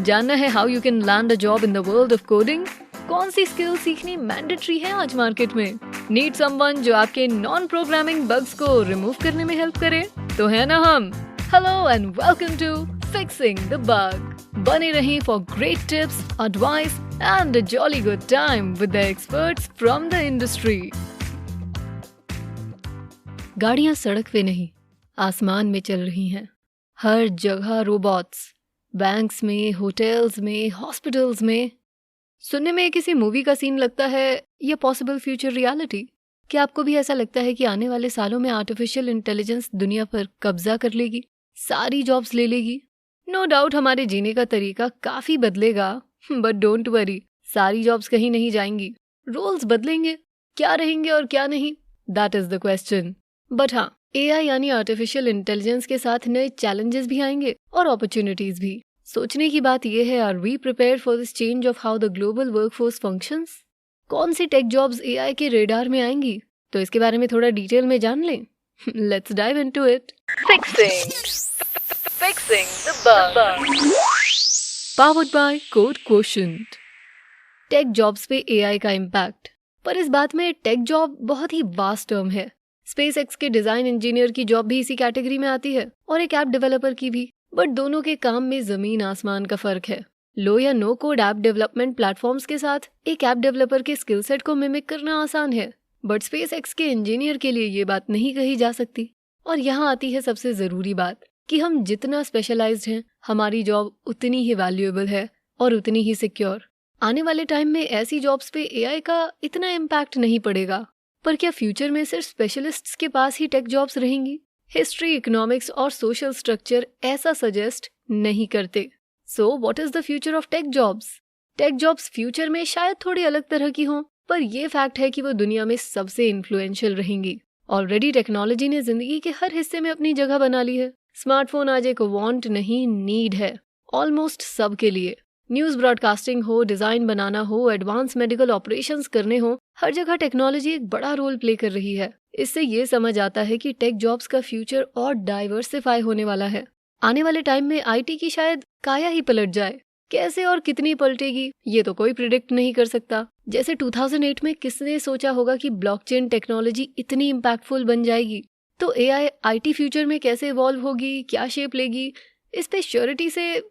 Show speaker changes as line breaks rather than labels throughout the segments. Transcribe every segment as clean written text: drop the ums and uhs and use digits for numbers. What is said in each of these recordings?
जानना है how you can land a job in the world of coding? कौन सी skill सीखनी मैंडेटरी है आज मार्केट में? नीड समवन जो आपके नॉन प्रोग्रामिंग बग्स को रिमूव करने में हेल्प करे? तो है ना हम। Hello and welcome to fixing the bug. बने रहें for great tips, advice and a jolly good time with the experts from the industry. गाड़ियां सड़क पे नहीं, आसमान में चल रही हैं। हर जगह रोबोट्स, बैंक्स में, होटल्स में, हॉस्पिटल्स में। सुनने में किसी मूवी का सीन लगता है या पॉसिबल फ्यूचर रियलिटी? क्या आपको भी ऐसा लगता है कि आने वाले सालों में आर्टिफिशियल इंटेलिजेंस दुनिया पर कब्जा कर लेगी, सारी जॉब्स ले लेगी? नो डाउट हमारे जीने का तरीका काफी बदलेगा, बट डोंट वरी, सारी जॉब्स कहीं नहीं जाएंगी। रोल्स बदलेंगे, क्या रहेंगे और क्या नहीं, that is the question. But हाँ, एआई यानी आर्टिफिशियल इंटेलिजेंस के साथ नए चैलेंजेस भी आएंगे और अपॉर्चुनिटीज भी। सोचने की बात यह है, are we prepared for this change of how the global workforce functions? कौन सी टेक जॉब्स एआई के रेडार में आएंगी? तो इसके बारे में थोड़ा डिटेल में जान लें। Let's dive into it. Fixing the bug, powered by code quotient. Tech jobs पे एआई का इम्पैक्ट। पर इस बात में टेक जॉब बहुत ही वास्ट टर्म है। स्पेसएक्स के डिजाइन इंजीनियर की जॉब भी इसी कैटेगरी में आती है और एक ऐप डेवलपर की भी, बट दोनों के काम में जमीन आसमान का फर्क है। लो या no code app development platforms के साथ एक ऐप डेवलपर के स्किल सेट को मिमिक करना आसान है, बट स्पेसएक्स के इंजीनियर के लिए ये बात नहीं कही जा सकती। और यहाँ आती है सबसे जरूरी बात कि हम जितना स्पेशलाइज्ड हैं, हमारी जॉब उतनी ही वैल्यूएबल है और उतनी ही सिक्योर। आने वाले टाइम में ऐसी जॉब्स पे एआई का इतना इम्पैक्ट नहीं पड़ेगा। पर क्या फ्यूचर में सिर्फ स्पेशलिस्ट्स के पास ही टेक जॉब्स रहेंगी? हिस्ट्री, इकोनॉमिक्स और सोशल स्ट्रक्चर ऐसा सजेस्ट नहीं करते। So what is the future of tech jobs? Tech jobs future में शायद थोड़ी अलग तरह की हों, पर यह फैक्ट है कि वो दुनिया में सबसे इन्फ्लुएंशियल रहेंगी। ऑलरेडी टेक्नोलॉजी ने जिंदगी के हर हिस्से में अपनी जगह बना ली है। स्मार्टफोन आज एक वांट नहीं, नीड है ऑलमोस्ट सबके लिए। न्यूज़ ब्रॉडकास्टिंग हो, डिजाइन बनाना हो, एडवांस मेडिकल ऑपरेशंस करने हो, हर जगह टेक्नोलॉजी एक बड़ा रोल प्ले कर रही है। इससे ये समझ आता है कि टेक जॉब्स का फ्यूचर और डाइवर्सिफाई होने वाला है। आने वाले टाइम में आईटी की शायद काया ही पलट जाए। कैसे और कितनी पलटेगी ये तो कोई प्रिडिक्ट नहीं कर सकता। जैसे 2008 में किसने सोचा होगा कि ब्लॉकचेन टेक्नोलॉजी इतनी इम्पैक्टफुल बन जाएगी? तो एआई आईटी फ्यूचर में कैसे इवॉल्व होगी, क्या शेप लेगी, इस पे श्योरिटी से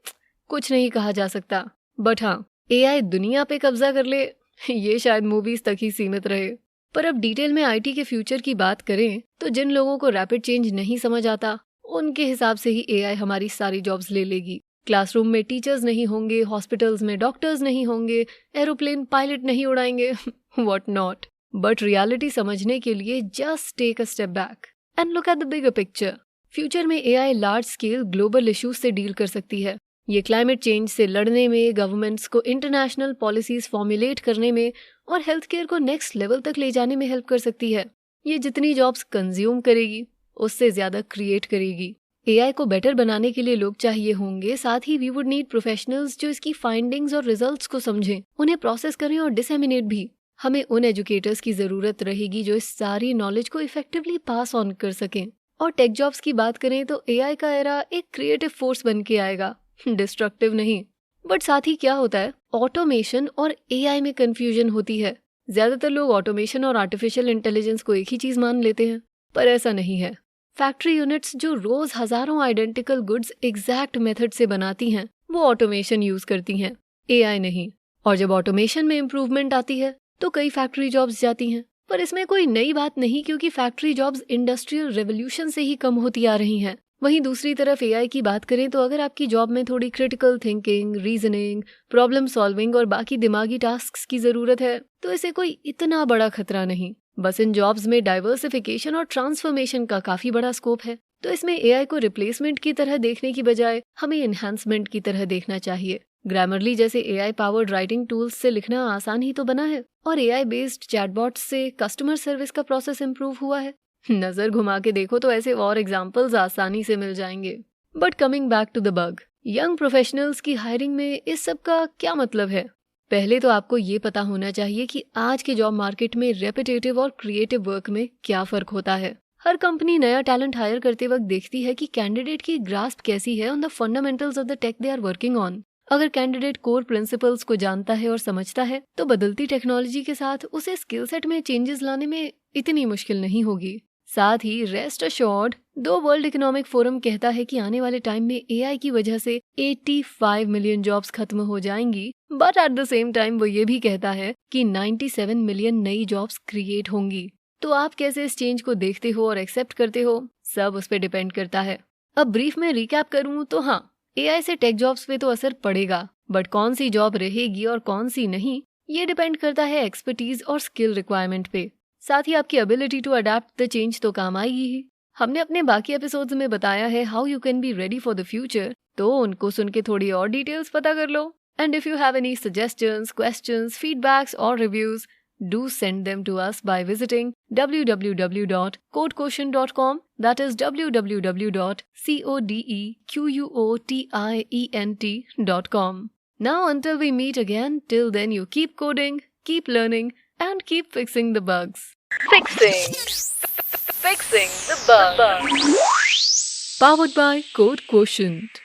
कुछ नहीं कहा जा सकता। बट हाँ, एआई दुनिया पे कब्जा कर ले, ये शायद मूवीज तक ही सीमित रहे। पर अब डिटेल में आईटी के फ्यूचर की बात करें तो जिन लोगों को रैपिड चेंज नहीं समझ आता, उनके हिसाब से ही एआई हमारी सारी जॉब्स ले लेगी। क्लासरूम में टीचर्स नहीं होंगे, हॉस्पिटल्स में डॉक्टर्स नहीं होंगे, एरोप्लेन पायलट नहीं उड़ाएंगे, व्हाट नॉट। बट रियलिटी समझने के लिए just take a step back and look at the bigger picture. Future में AI large scale global issues से डील कर सकती है। ये क्लाइमेट चेंज से लड़ने में, गवर्नमेंट्स को इंटरनेशनल पॉलिसीज फॉर्मुलेट करने में और हेल्थ केयर को नेक्स्ट लेवल तक ले जाने में हेल्प कर सकती है। ये जितनी जॉब्स कंज्यूम करेगी, उससे ज्यादा क्रिएट करेगी। एआई को बेटर बनाने के लिए लोग चाहिए होंगे, साथ ही वी वुड नीड प्रोफेशनल्स जो इसकी फाइंडिंग्स और रिजल्ट्स को समझें, उन्हें प्रोसेस करें और डिसेमिनेट भी। हमें उन एजुकेटर्स की जरूरत रहेगी जो इस सारी नॉलेज को इफेक्टिवली पास ऑन कर सकें। और टेक जॉब्स की बात करें तो एआई का एरा एक क्रिएटिव फोर्स बन के आएगा, डिस्ट्रक्टिव नहीं। बट साथ ही क्या होता है, ऑटोमेशन और एआई में कंफ्यूजन होती है। ज्यादातर लोग ऑटोमेशन और आर्टिफिशियल इंटेलिजेंस को एक ही चीज मान लेते हैं, पर ऐसा नहीं है। फैक्ट्री यूनिट्स जो रोज हजारों आइडेंटिकल गुड्स एग्जैक्ट मेथड से बनाती हैं, वो ऑटोमेशन यूज करती हैं, एआई नहीं। और जब ऑटोमेशन में इम्प्रूवमेंट आती है तो कई फैक्ट्री जॉब्स जाती हैं। पर इसमें कोई नई बात नहीं, क्योंकि फैक्ट्री जॉब्स इंडस्ट्रियल रेवोल्यूशन से ही कम होती आ रही हैं। वहीं दूसरी तरफ एआई की बात करें तो अगर आपकी जॉब में थोड़ी critical thinking, reasoning, problem solving और बाकी दिमागी टास्क्स की जरूरत है, तो इसे कोई इतना बड़ा खतरा नहीं। बस इन जॉब्स में डाइवर्सिफिकेशन और ट्रांसफॉर्मेशन का काफी बड़ा स्कोप है। तो इसमें एआई को रिप्लेसमेंट की तरह देखने की बजाय हमें एनहांसमेंट की तरह देखना चाहिए। ग्रामरली जैसे एआई पावर्ड राइटिंग टूल्स से लिखना आसान ही तो बना है, और एआई बेस्ड चैटबॉट्स से कस्टमर सर्विस का प्रोसेस इंप्रूव हुआ है। नजर घुमा के देखो तो ऐसे और एग्जाम्पल्स आसानी से मिल जाएंगे। But coming back to the bug, young professionals की हायरिंग में इस सब का क्या मतलब है? पहले तो आपको ये पता होना चाहिए कि आज के जॉब मार्केट में रेपिटेटिव और क्रिएटिव वर्क में क्या फर्क होता है। हर कंपनी नया टैलेंट हायर करते वक्त देखती है कि कैंडिडेट की ग्रास्प कैसी है on the fundamentals of the tech they are working on. अगर कैंडिडेट कोर प्रिंसिपल्स को जानता है और समझता है तो बदलती टेक्नोलॉजी के साथ उसे स्किल सेट में चेंजेस लाने में इतनी मुश्किल नहीं होगी। साथ ही रेस्ट अश्योर्ड, दो वर्ल्ड इकोनॉमिक फोरम कहता है कि आने वाले टाइम में एआई की वजह से 85 मिलियन जॉब्स खत्म हो जाएंगी, but at the same time वो ये भी कहता है कि 97 मिलियन नई जॉब्स क्रिएट होंगी। तो आप कैसे इस चेंज को देखते हो और एक्सेप्ट करते हो, सब उस पर डिपेंड करता है। अब ब्रीफ में रिकैप करूं तो हाँ, एआई से टेक जॉब्स पे तो असर पड़ेगा, बट कौन सी जॉब रहेगी और कौन सी नहीं, ये डिपेंड करता है एक्सपर्टीज और स्किल रिक्वायरमेंट पे। साथ ही आपकी ability to adapt the change तो काम आएगी ही। हमने अपने बाकी एपिसोड्स में बताया है how you can be ready for the future, तो उनको सुन के थोड़ी और डिटेल्स पता कर लो। And if you have any suggestions, questions, feedbacks और reviews, do send them to us by visiting www.codequotient.com, that is www.codequotient.com. Now until we meet again, till then you keep coding, keep learning and keep fixing the bugs. Fixing the bugs. Powered by Code Quotient.